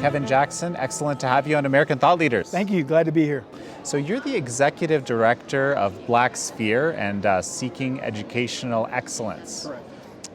Kevin Jackson, excellent to have you on American Thought Leaders. Thank you, glad to be here. So you're the executive director of Black Sphere and Seeking Educational Excellence. Correct.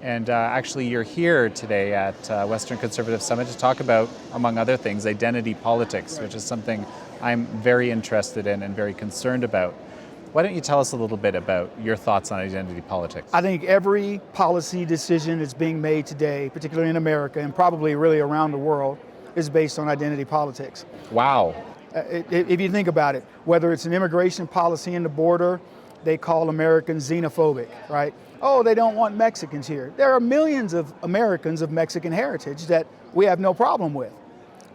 And actually you're here today at Western Conservative Summit to talk about, among other things, identity politics, which is something I'm very interested in and very concerned about. Why don't you tell us a little bit about your thoughts on identity politics? I think every policy decision that's being made today, particularly in America and probably really around the world, is based on identity politics. Wow. If you think about it, whether it's an immigration policy in the border, they call Americans xenophobic, right? Oh, they don't want Mexicans here. There are millions of Americans of Mexican heritage that we have no problem with.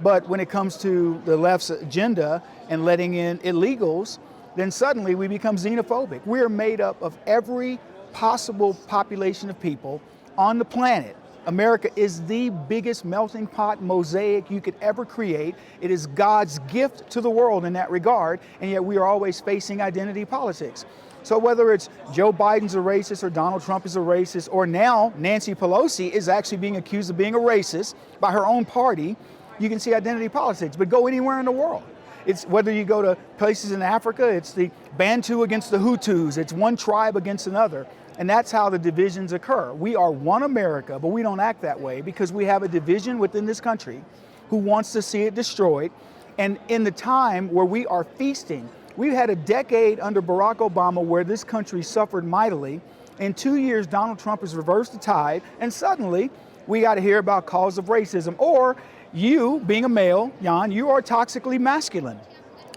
But when it comes to the left's agenda and letting in illegals, then suddenly we become xenophobic. We are made up of every possible population of people on the planet. America is the biggest melting pot mosaic you could ever create. It is God's gift to the world in that regard, and yet we are always facing identity politics. So whether it's Joe Biden's a racist or Donald Trump is a racist, or now Nancy Pelosi is actually being accused of being a racist by her own party, you can see identity politics. But go anywhere in the world. It's whether you go to places in Africa, it's the Bantu against the Hutus, it's one tribe against another. And that's how the divisions occur. We are one America, but we don't act that way because we have a division within this country who wants to see it destroyed. And in the time where we are feasting, we've had a decade under Barack Obama where this country suffered mightily. In 2 years, Donald Trump has reversed the tide, and suddenly we got to hear about cause of racism. Or you, being a male, Jan, you are toxically masculine.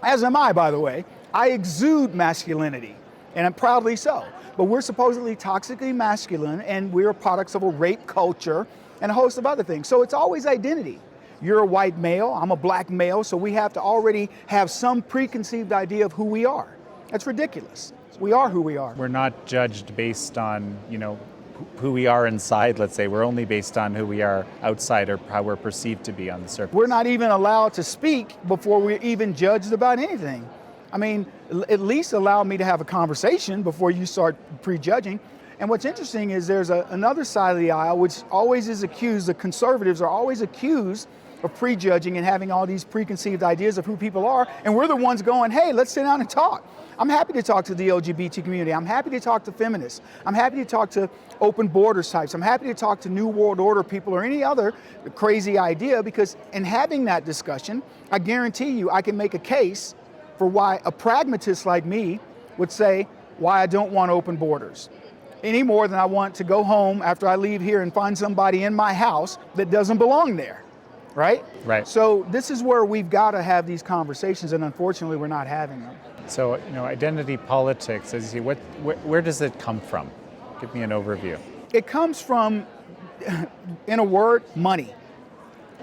As am I, by the way. I exude masculinity, and I'm proudly so. But we're supposedly toxically masculine, and we're products of a rape culture and a host of other things. So it's always identity. You're a white male, I'm a black male, so we have to already have some preconceived idea of who we are. That's ridiculous. We are who we are. We're not judged based on, who we are inside, let's say. We're only based on who we are outside or how we're perceived to be on the surface. We're not even allowed to speak before we're even judged about anything. I mean, at least allow me to have a conversation before you start prejudging. And what's interesting is there's another side of the aisle which always is accused, the conservatives are always accused of prejudging and having all these preconceived ideas of who people are, and we're the ones going, hey, let's sit down and talk. I'm happy to talk to the LGBT community. I'm happy to talk to feminists. I'm happy to talk to open borders types. I'm happy to talk to New World Order people or any other crazy idea, because in having that discussion, I guarantee you I can make a case for why a pragmatist like me would say why I don't want open borders any more than I want to go home after I leave here and find somebody in my house that doesn't belong there, right? Right. So this is where we've got to have these conversations, and unfortunately we're not having them. So, identity politics, as you see, where does it come from? Give me an overview. It comes from, in a word, money.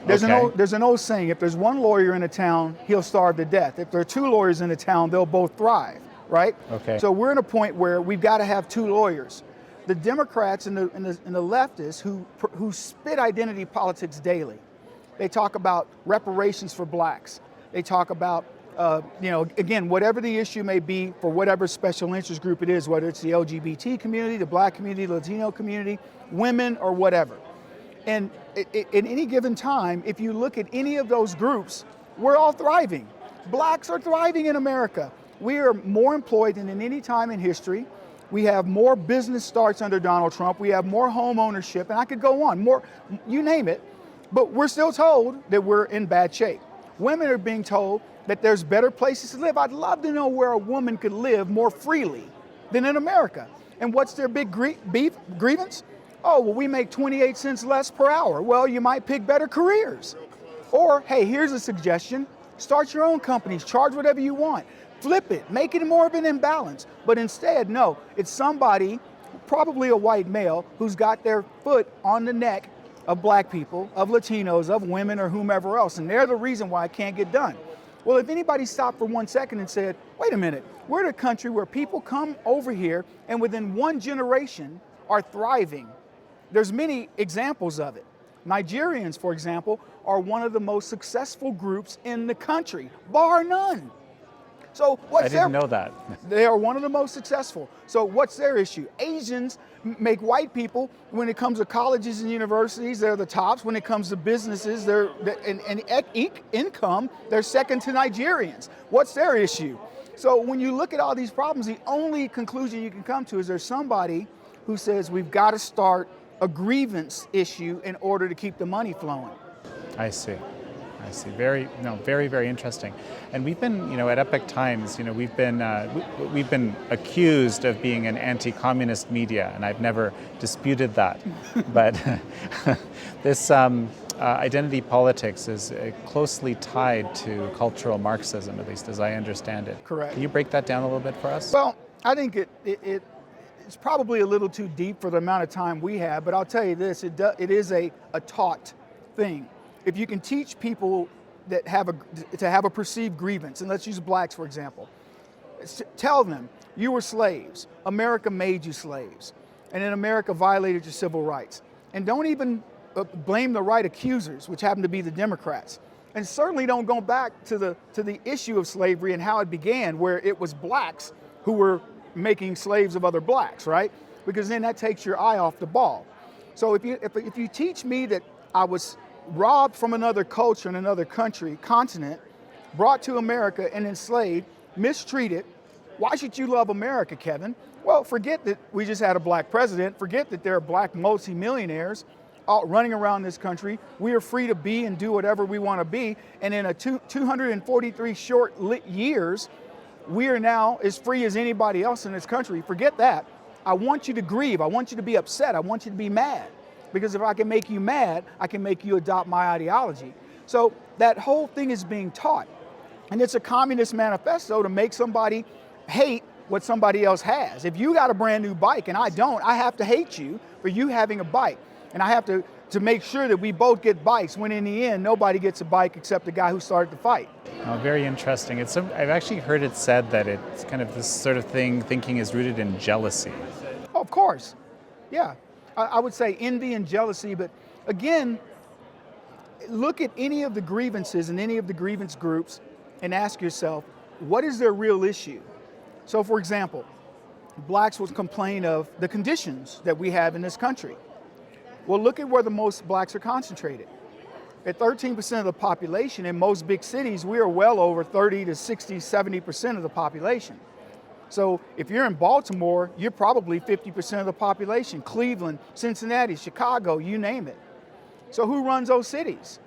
There's an old saying, if there's one lawyer in a town, he'll starve to death. If there are two lawyers in a town, they'll both thrive, right? Okay. So we're in a point where we've got to have two lawyers. The Democrats and the leftists who spit identity politics daily. They talk about reparations for blacks. They talk about, again, whatever the issue may be for whatever special interest group it is, whether it's the LGBT community, the black community, the Latino community, women, or whatever. And in any given time, if you look at any of those groups, we're all thriving. Blacks are thriving in America. We are more employed than in any time in history. We have more business starts under Donald Trump. We have more home ownership, and I could go on, more, you name it. But we're still told that we're in bad shape. Women are being told that there's better places to live. I'd love to know where a woman could live more freely than in America. And what's their big grievance? Oh, well, we make 28 cents less per hour. Well, you might pick better careers. Or, hey, here's a suggestion. Start your own companies, charge whatever you want. Flip it, make it more of an imbalance. But instead, no, it's somebody, probably a white male, who's got their foot on the neck of black people, of Latinos, of women, or whomever else. And they're the reason why it can't get done. Well, if anybody stopped for 1 second and said, wait a minute, we're in a country where people come over here and within one generation are thriving. There's many examples of it. Nigerians, for example, are one of the most successful groups in the country, bar none. So what's I didn't know that. They are one of the most successful. So what's their issue? Asians make white people, when it comes to colleges and universities, they're the tops. When it comes to businesses, income, they're second to Nigerians. What's their issue? So when you look at all these problems, the only conclusion you can come to is there's somebody who says we've got to start a grievance issue in order to keep the money flowing. I see. Very, very, very interesting. And we've been, at Epoch Times, we've been accused of being an anti-communist media, and I've never disputed that. But this identity politics is closely tied to cultural Marxism, at least as I understand it. Correct. Can you break that down a little bit for us? Well, I think it's probably a little too deep for the amount of time we have, but I'll tell you this: it is a taught thing. If you can teach people that have a perceived grievance, and let's use blacks for example, tell them you were slaves, America made you slaves, and then America violated your civil rights, and don't even blame the right accusers, which happen to be the Democrats, and certainly don't go back to the issue of slavery and how it began, where it was blacks who were making slaves of other blacks, right? Because then that takes your eye off the ball. So if you teach me that I was robbed from another culture in another country, continent, brought to America and enslaved, mistreated, why should you love America, Kevin? Well, forget that we just had a black president. Forget that there are black multimillionaires all running around this country. We are free to be and do whatever we want to be. And in 243 short years, we are now as free as anybody else in this country. Forget that. I want you to grieve. I want you to be upset. I want you to be mad. Because if I can make you mad, I can make you adopt my ideology. So that whole thing is being taught. And it's a communist manifesto to make somebody hate what somebody else has. If you got a brand new bike and I don't, I have to hate you for you having a bike. And I have to make sure that we both get bikes, when in the end, nobody gets a bike except the guy who started the fight. Oh, very interesting. I've actually heard it said that it's kind of this sort of thinking is rooted in jealousy. Oh, of course, yeah. I would say envy and jealousy, but again, look at any of the grievances and any of the grievance groups and ask yourself, what is their real issue? So for example, blacks will complain of the conditions that we have in this country. Well, look at where the most blacks are concentrated. At 13% of the population in most big cities, we are well over 30 to 60, 70% of the population. So if you're in Baltimore, you're probably 50% of the population. Cleveland, Cincinnati, Chicago, you name it. So who runs those cities?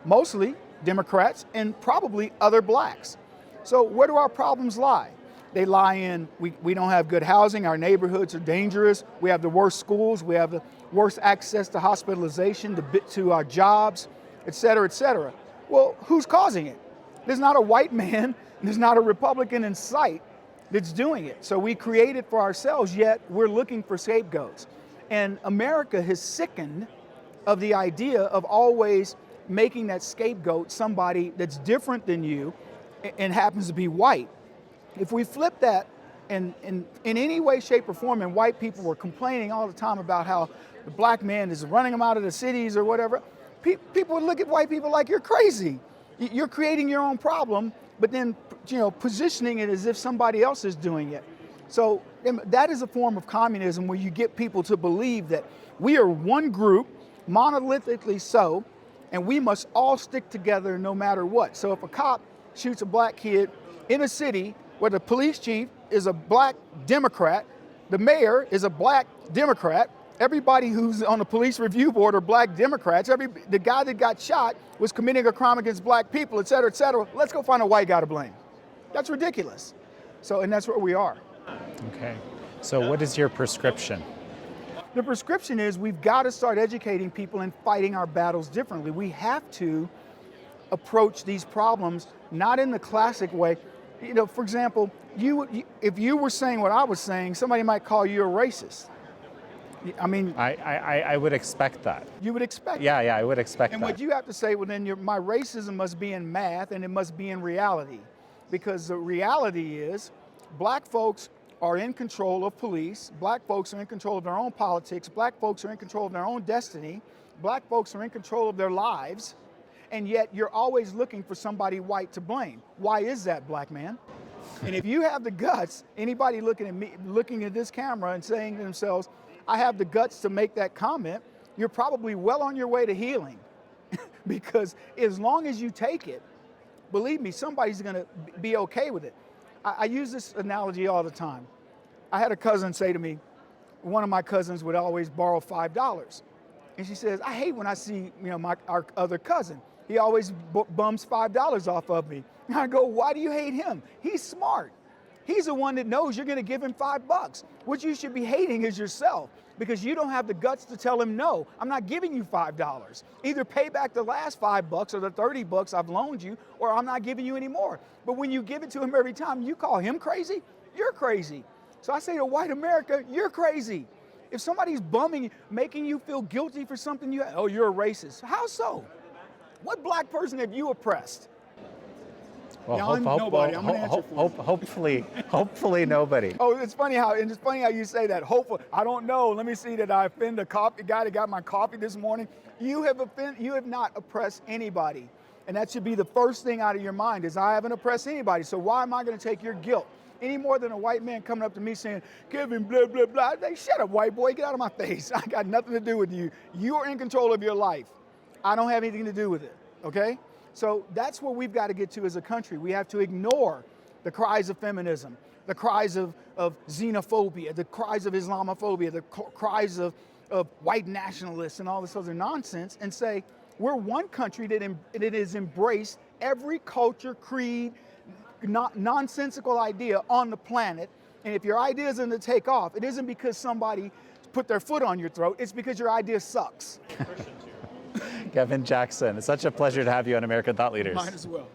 Mostly Democrats and probably other blacks. So where do our problems lie? They lie in, we don't have good housing, our neighborhoods are dangerous, we have the worst schools, we have the worst access to hospitalization, to our jobs, et cetera, et cetera. Well, who's causing it? There's not a white man, there's not a Republican in sight that's doing it. So we create it for ourselves, yet we're looking for scapegoats. And America has sickened of the idea of always making that scapegoat somebody that's different than you and happens to be white. If we flip that and in any way, shape, or form, and white people were complaining all the time about how the black man is running them out of the cities or whatever, people would look at white people like you're crazy. You're creating your own problem, but then positioning it as if somebody else is doing it. So that is a form of communism where you get people to believe that we are one group, monolithically so, and we must all stick together no matter what. So if a cop shoots a black kid in a city where the police chief is a black Democrat, the mayor is a black Democrat, everybody who's on the police review board are black Democrats, the guy that got shot was committing a crime against black people, et cetera, et cetera. Let's go find a white guy to blame. That's ridiculous. So, and that's where we are. Okay. So what is your prescription? The prescription is we've got to start educating people and fighting our battles differently. We have to approach these problems not in the classic way. For example, if you were saying what I was saying, somebody might call you a racist. I mean, I would expect that. You would expect Yeah, I would expect and that. what you have to say, well, then my racism must be in math and it must be in reality. Because the reality is black folks are in control of police, black folks are in control of their own politics, black folks are in control of their own destiny, black folks are in control of their lives, and yet you're always looking for somebody white to blame. Why is that, black man? And if you have the guts, anybody looking at me, looking at this camera and saying to themselves, I have the guts to make that comment, you're probably well on your way to healing. Because as long as you take it, believe me, somebody's gonna be okay with it. I use this analogy all the time. I had a cousin say to me, one of my cousins would always borrow $5. And she says, I hate when I see, our other cousin. He always bums $5 off of me. And I go, why do you hate him? He's smart. He's the one that knows you're gonna give him $5. What you should be hating is yourself, because you don't have the guts to tell him, no, I'm not giving you $5. Either pay back the last $5 or the $30 I've loaned you, or I'm not giving you any more. But when you give it to him every time, you call him crazy, you're crazy. So I say to white America, you're crazy. If somebody's bumming, making you feel guilty for something, oh, you're a racist. How so? What black person have you oppressed? Well, nobody. I'm gonna answer for you. hopefully nobody. Oh, it's funny how you say that. Hopefully, I don't know. Let me see, did I offend the guy that got my coffee this morning? You have not oppressed anybody, and that should be the first thing out of your mind. Is I haven't oppressed anybody. So why am I going to take your guilt? Any more than a white man coming up to me saying, Kevin, blah, blah, blah. Hey, shut up, white boy, get out of my face. I got nothing to do with you. You are in control of your life. I don't have anything to do with it, okay? So that's where we've got to get to as a country. We have to ignore the cries of feminism, the cries of xenophobia, the cries of Islamophobia, the cries of white nationalists and all this other nonsense, and say, we're one country that has embraced every culture, creed, nonsensical idea on the planet. And if your idea isn't to take off, it isn't because somebody put their foot on your throat, it's because your idea sucks. Kevin Jackson, it's such a pleasure to have you on American Thought Leaders. Mine as well.